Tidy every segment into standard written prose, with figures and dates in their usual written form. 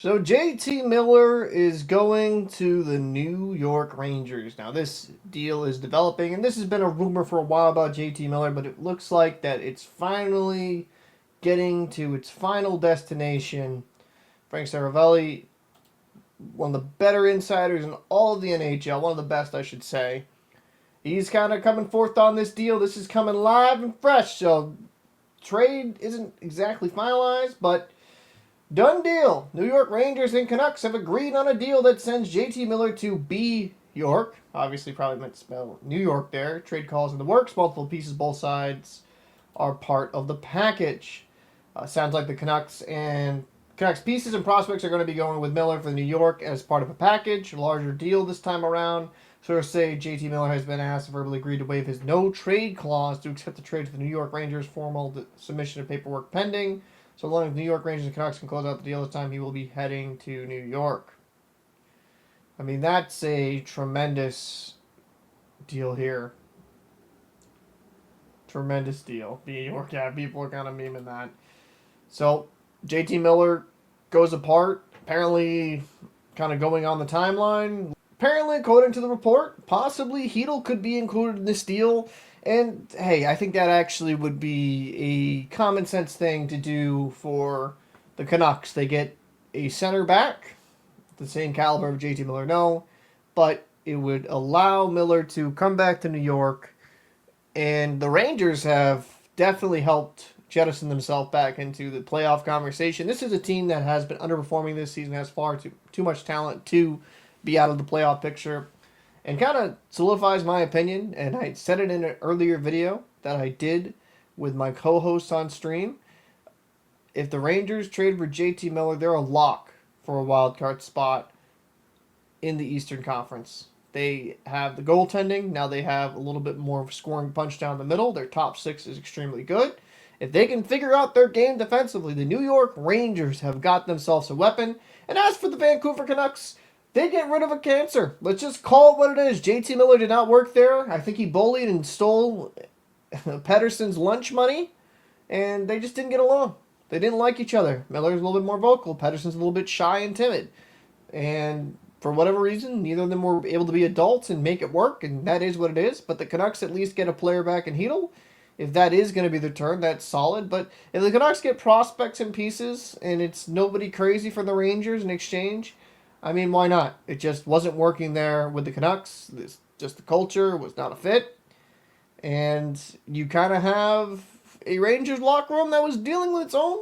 So JT Miller is going to the New York Rangers. Now this deal is developing, and this has been a rumor for a while about JT Miller, but it looks like that it's finally getting to its final destination. Frank Saravelli, one of the better insiders in all of the NHL, one of the best, I should say. He's kind of coming forth on this deal. This is coming live and fresh, so trade isn't exactly finalized, but done deal. New York Rangers and Canucks have agreed on a deal that sends JT Miller to B York. Obviously, probably meant to spell New York there. Trade calls in the works. Multiple pieces, both sides are part of the package. Sounds like the Canucks pieces and prospects are going to be going with Miller for New York as part of a package, a larger deal this time around. Sources say JT Miller has been asked and verbally agreed to waive his no trade clause to accept the trade to the New York Rangers. Formal submission of paperwork pending. So long as New York Rangers and Canucks can close out the deal this time, he will be heading to New York. I mean, that's a tremendous deal here. Tremendous deal. New York, yeah, people are kind of memeing that. So, JT Miller goes apart. Apparently, kind of going on the timeline. Apparently, according to the report, possibly Hedel could be included in this deal. And hey, I think that actually would be a common sense thing to do for the Canucks. They get a center back, the same caliber of JT Miller, no, but it would allow Miller to come back to New York. And the Rangers have definitely helped jettison themselves back into the playoff conversation. This is a team that has been underperforming this season, has far too much talent to be out of the playoff picture, and kind of solidifies my opinion. And I said it in an earlier video that I did with my co-host on stream. If the Rangers trade for JT Miller, they're a lock for a wild card spot in the Eastern Conference. They have the goaltending. Now they have a little bit more of a scoring punch down the middle. Their top six is extremely good. If they can figure out their game defensively, the New York Rangers have got themselves a weapon. And as for the Vancouver Canucks, they get rid of a cancer. Let's just call it what it is. JT Miller did not work there. I think he bullied and stole Pedersen's lunch money, and they just didn't get along. They didn't like each other. Miller's a little bit more vocal. Pedersen's a little bit shy and timid. And for whatever reason, neither of them were able to be adults and make it work, and that is what it is. But the Canucks at least get a player back in Hedel. If that is going to be their turn, that's solid. But if the Canucks get prospects and pieces, and it's nobody crazy for the Rangers in exchange, I mean, why not? It just wasn't working there with the Canucks. Just the culture was not a fit. And you kind of have a Rangers locker room that was dealing with its own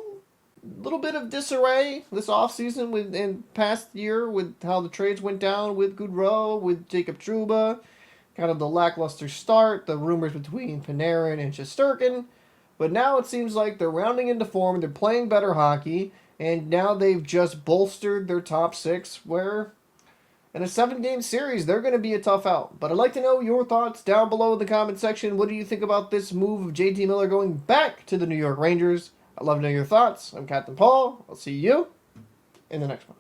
little bit of disarray this offseason with and past year with how the trades went down with Goudreau, with Jacob Trouba, kind of the lackluster start, the rumors between Panarin and Shesterkin. But now it seems like they're rounding into form, they're playing better hockey, and now they've just bolstered their top six where in a 7-game series, they're going to be a tough out. But I'd like to know your thoughts down below in the comment section. What do you think about this move of JT Miller going back to the New York Rangers? I'd love to know your thoughts. I'm Captain Paul. I'll see you in the next one.